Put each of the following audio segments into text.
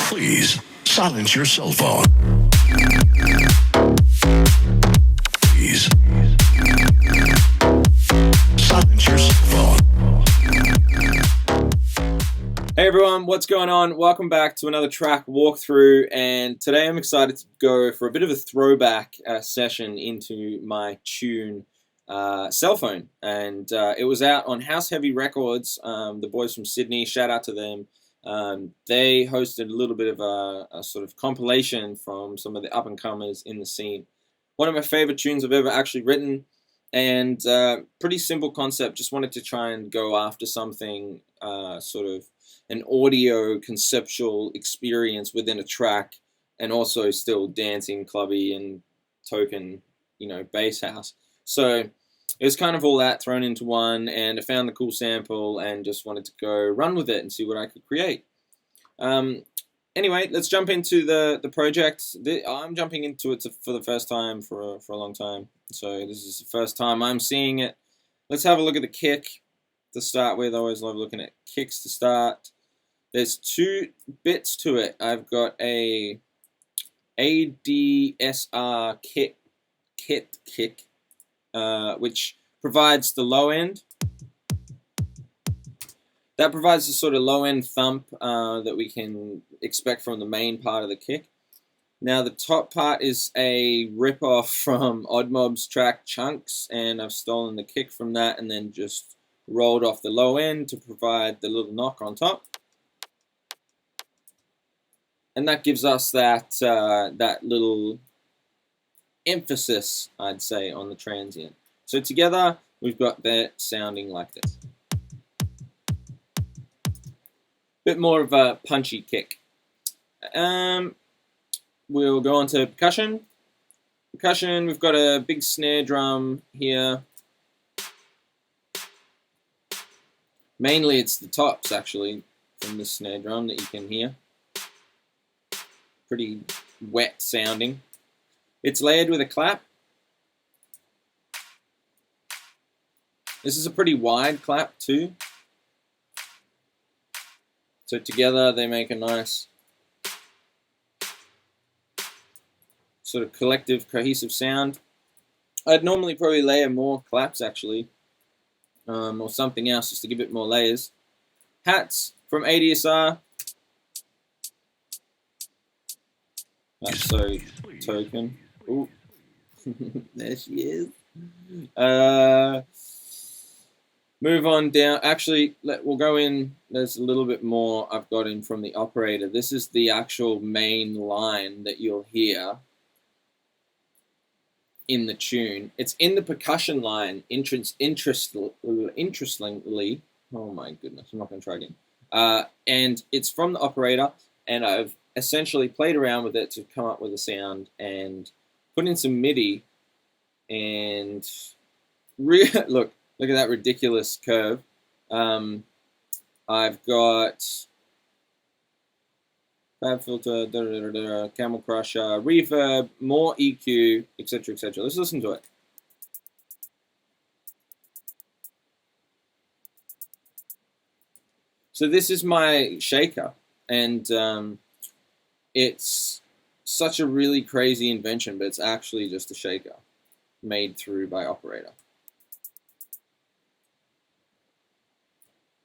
Please silence your cell phone. Please silence your cell phone. Hey everyone, what's going on? Welcome back to another track walkthrough, and today I'm excited to go for a bit of a throwback session into my tune cell phone, and it was out on House Heavy Records. The boys from Sydney, shout out to them. They hosted a little bit of a sort of compilation from some of the up-and-comers in the scene. One of my favorite tunes I've ever actually written, and pretty simple concept. Just wanted to try and go after something sort of an audio conceptual experience within a track, and also still dancing, clubby, and token, bass house. So it was kind of all that thrown into one, and I found the cool sample and just wanted to go run with it and see what I could create. Anyway, let's jump into the project. I'm jumping into it for the first time for a long time, so this is the first time I'm seeing it. Let's have a look at the kick to start with. I always love looking at kicks to start. There's two bits to it. I've got a ADSR kick, which provides the low end. That provides the sort of low end thump that we can expect from the main part of the kick. Now the top part is a rip-off from Odd Mob's track Chunks, and I've stolen the kick from that and then just rolled off the low end to provide the little knock on top. And that gives us that little emphasis, I'd say, on the transient. So together, we've got that sounding like this. Bit more of a punchy kick. We'll go on to percussion. Percussion, we've got a big snare drum here. Mainly it's the tops, actually, from the snare drum that you can hear. Pretty wet sounding. It's layered with a clap. This is a pretty wide clap too. So together they make a nice sort of collective, cohesive sound. I'd normally probably layer more claps actually, or something else just to give it more layers. Hats from ADSR. That's so token. Ooh. There she is. Move on down. Actually, we'll go in. There's a little bit more I've got in from the operator. This is the actual main line that you'll hear in the tune. It's in the percussion line, interestingly. Oh my goodness, I'm not going to try again. And it's from the operator, and I've essentially played around with it to come up with a sound and put in some MIDI, and look at that ridiculous curve. I've got Fab Filter, Camel Crusher, reverb, more EQ, etc., etc. Let's listen to it. So this is my shaker, and it's such a really crazy invention, but it's actually just a shaker made by operator.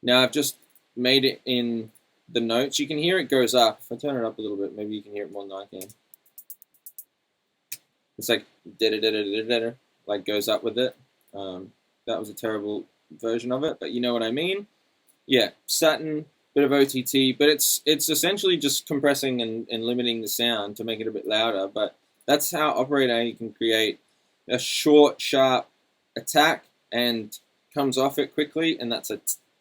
Now I've just made it in the notes. You can hear it goes up. If I turn it up a little bit, maybe you can hear it more than I can. It's like da-da-da-da-da-da, like goes up with it. That was a terrible version of it, but you know what I mean. Yeah, satin, bit of OTT, but it's essentially just compressing and limiting the sound to make it a bit louder. But that's how operator you can create a short, sharp attack and comes off it quickly, and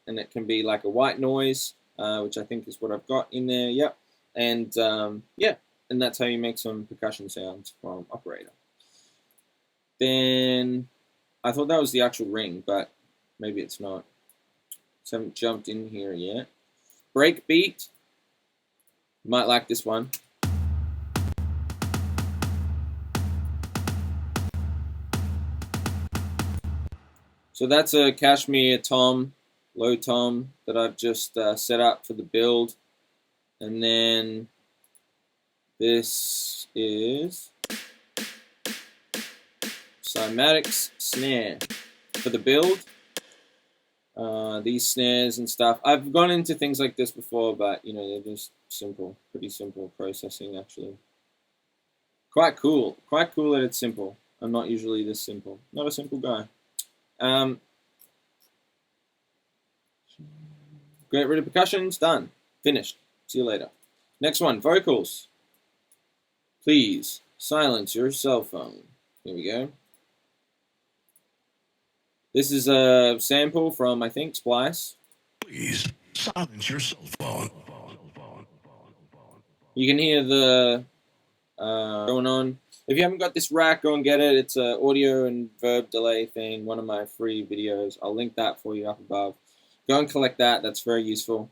and it can be like a white noise, which I think is what I've got in there. Yep, and yeah, and that's how you make some percussion sounds from operator. Then I thought that was the actual ring, but maybe it's not. Just haven't jumped in here yet. Breakbeat. You might like this one. So that's a Kashmir tom, low tom that I've just set up for the build. And then This is Cymatics snare for the build. These snares and stuff. I've gone into things like this before, but you know, they're just simple, pretty simple processing actually. Quite cool that it's simple. I'm not usually this simple. Not a simple guy. Great rid of percussions, done. Finished. See you later. Next one, vocals. Please silence your cell phone. Here we go. This is a sample from, I think, Splice. Please silence your cell phone. You can hear the going on. If you haven't got this rack, go and get it. It's an audio and verb delay thing, one of my free videos. I'll link that for you up above. Go and collect that. That's very useful.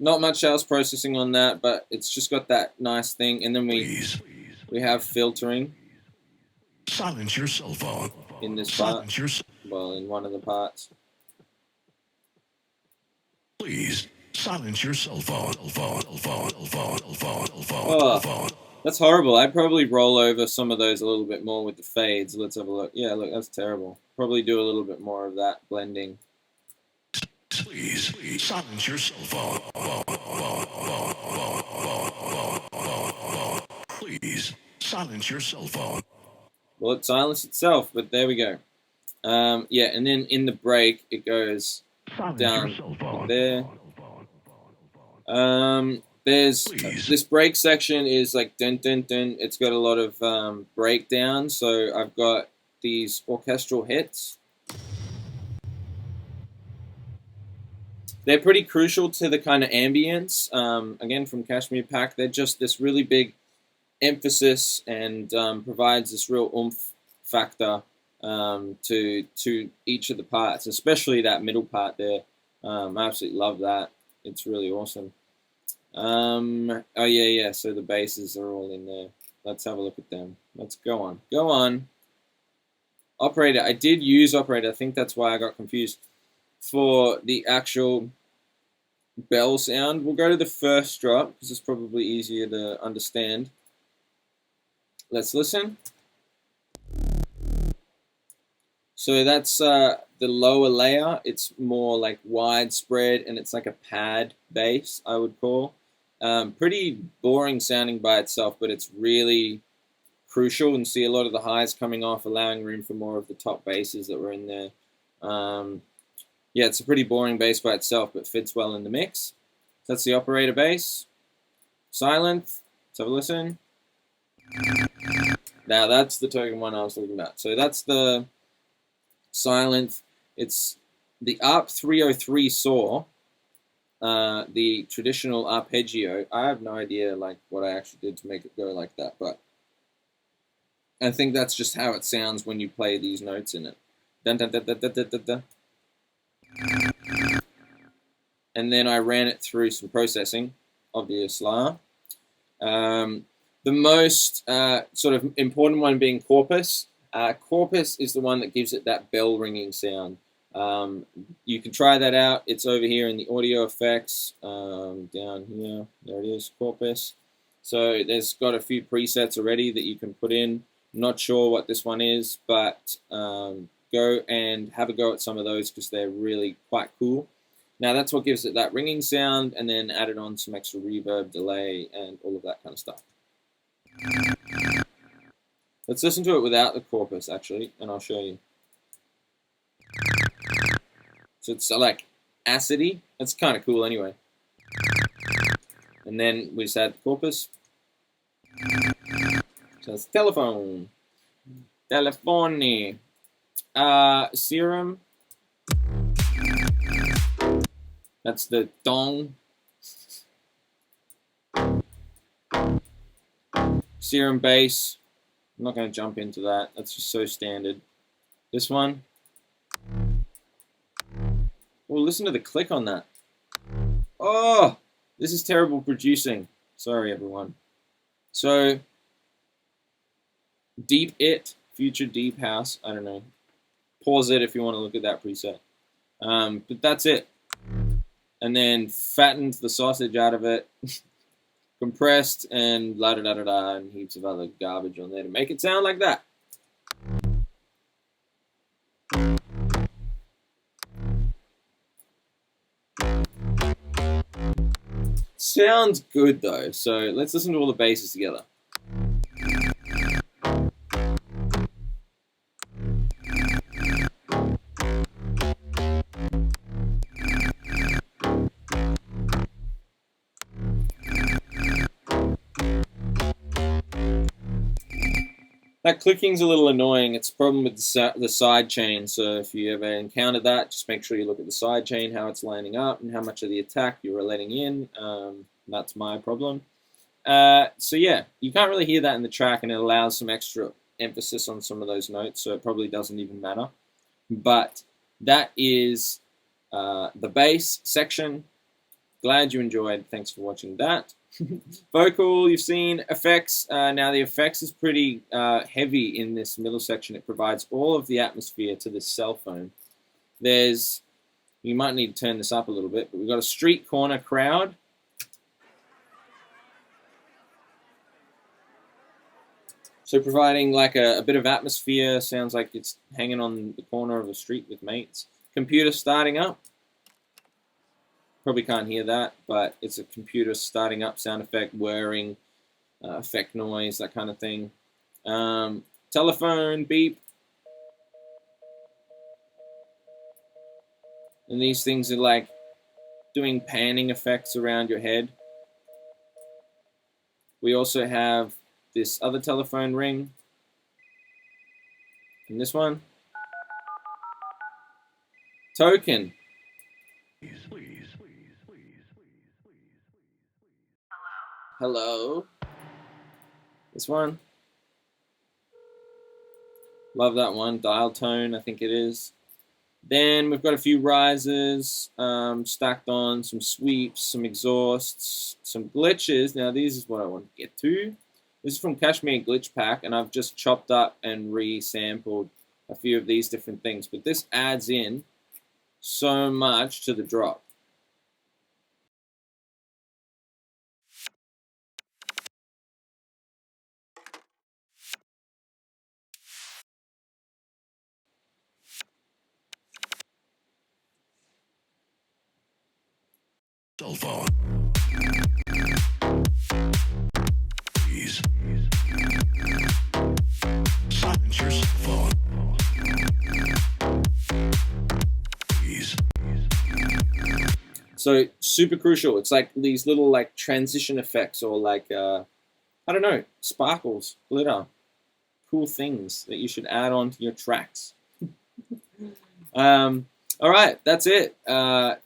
Not much else processing on that, but it's just got that nice thing. And then we have filtering. Silence your cell phone. In this part. Well, in one of the parts. Please silence your cell phone. Oh, that's horrible. I'd probably roll over some of those a little bit more with the fades. Let's have a look. Yeah, look, that's terrible. Probably do a little bit more of that blending. Please silence your cell phone. Please silence your cell phone. Well, it silenced itself, but there we go. Yeah, and then in the break, it goes down there. There's this break section is like dun dun dun. It's got a lot of breakdown. So I've got these orchestral hits. They're pretty crucial to the kind of ambience. Again, from Kashmir Pack, they're just this really big emphasis and provides this real oomph factor to each of the parts, especially that middle part there. I absolutely love that. It's really awesome. Oh yeah. So the basses are all in there. Let's have a look at them. Let's go on. Go on. Operator. I did use operator. I think that's why I got confused. For the actual bell sound, we'll go to the first drop because it's probably easier to understand. Let's listen. So that's the lower layer. It's more like widespread and it's like a pad bass, I would call. Pretty boring sounding by itself, but it's really crucial, and see a lot of the highs coming off, allowing room for more of the top basses that were in there. Yeah, it's a pretty boring bass by itself, but fits well in the mix. So that's the operator bass. Silent. Let's have a listen. Now that's the token one I was talking about. So that's the silent. It's the ARP 303 saw, the traditional arpeggio. I have no idea like what I actually did to make it go like that, but I think that's just how it sounds when you play these notes in it. Dun, dun, dun, dun, dun, dun, dun, dun. And then I ran it through some processing, obviously. The most sort of important one being Corpus. Corpus is the one that gives it that bell ringing sound. You can try that out. It's over here in the audio effects, down here. There it is, Corpus. So there's got a few presets already that you can put in. I'm not sure what this one is, but go and have a go at some of those because they're really quite cool. Now that's what gives it that ringing sound, and then added on some extra reverb, delay, and all of that kind of stuff. Let's listen to it without the Corpus, actually, and I'll show you. So it's like acidy. That's kind of cool anyway. And then we just add the Corpus. So it's telephone. Telephone. Serum. That's the dong. Serum bass. I'm not going to jump into that. That's just so standard. This one. Well, listen to the click on that. Oh, this is terrible producing. Sorry, everyone. So, Deep It, Future Deep House. I don't know. Pause it if you want to look at that preset. But that's it. And then fattened the sausage out of it. compressed and la da da da da and heaps of other garbage on there to make it sound like that. Sounds good though, so let's listen to all the basses together. That clicking's a little annoying. It's a problem with the side chain, so if you ever encounter that, just make sure you look at the side chain, how it's lining up, and how much of the attack you are letting in. That's my problem. So yeah, you can't really hear that in the track, and it allows some extra emphasis on some of those notes, so it probably doesn't even matter. But that is the bass section. Glad you enjoyed. Thanks for watching that. Vocal, you've seen. Effects. Now the effects is pretty heavy in this middle section. It provides all of the atmosphere to this cell phone. You might need to turn this up a little bit, but we've got a street corner crowd. So providing like a bit of atmosphere. Sounds like it's hanging on the corner of a street with mates. Computer starting up. Probably can't hear that, but it's a computer starting up sound effect, whirring, effect noise, that kind of thing. Telephone, beep. And these things are like doing panning effects around your head. We also have this other telephone ring. And this one. Token. Hello. This one. Love that one. Dial tone, I think it is. Then we've got a few risers stacked on, some sweeps, some exhausts, some glitches. Now, these is what I want to get to. This is from Kashmir Glitch Pack, and I've just chopped up and re-sampled a few of these different things. But this adds in so much to the drop. Cell phone. Please. Silence your cell phone. Please. So super crucial. It's like these little like transition effects or like I don't know, sparkles, glitter, cool things that you should add on to your tracks. All right, that's it.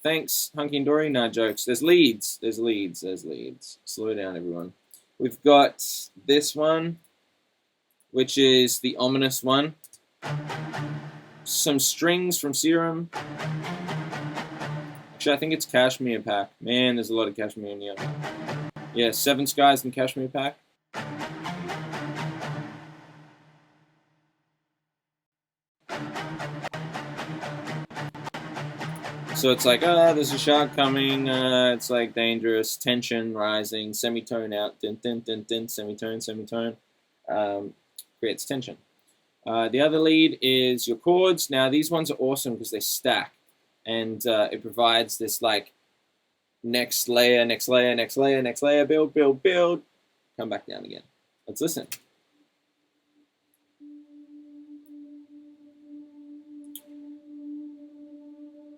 Thanks, Hunky and Dory. No jokes. There's leads. There's leads. There's leads. Slow down, everyone. We've got this one, which is the ominous one. Some strings from Serum. Actually, I think it's Kashmir Pack. Man, there's a lot of Kashmir in here. Yeah, 7 Skies and Kashmir Pack. So it's like, there's a shark coming, it's like dangerous, tension rising, semitone out, din, din, din, din, semitone, semitone, creates tension. The other lead is your chords. Now these ones are awesome because they stack, and it provides this like next layer, next layer, next layer, next layer, build, build, build, come back down again. Let's listen.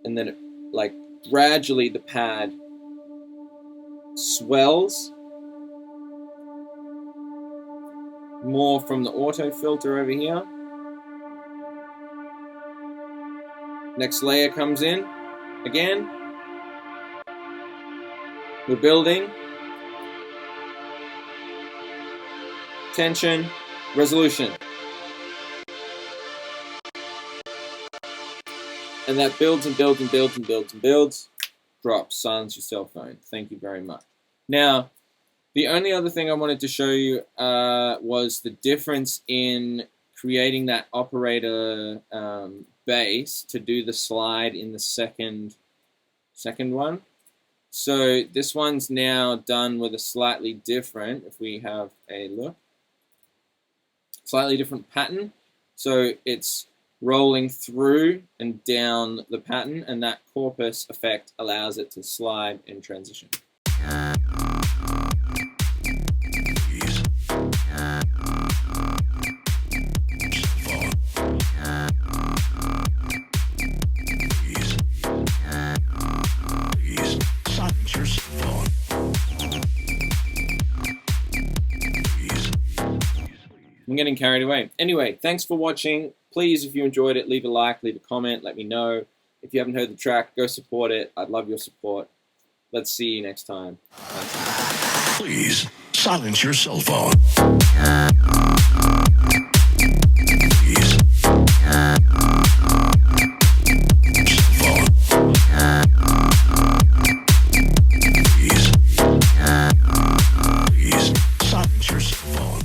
And then it, like gradually the pad swells more from the auto filter over here. Next layer comes in again. We're building. Tension, resolution. And that builds and builds and builds and builds and builds. Drops. Silence your cell phone. Thank you very much. Now, the only other thing I wanted to show you was the difference in creating that operator bass to do the slide in the second one. So this one's now done with a slightly different, if we have a look, slightly different pattern. So it's rolling through and down the pattern, and that corpus effect allows it to slide and transition. Ease. Phone. Ease. Ease. Silence your phone. Ease. I'm getting carried away. Anyway, thanks for watching. Please, if you enjoyed it, leave a like, leave a comment, let me know. If you haven't heard the track, go support it. I'd love your support. Let's see you next time. Thanks. Please silence your cell phone. Ease. Phone. Ease. Ease. Silence your cell phone.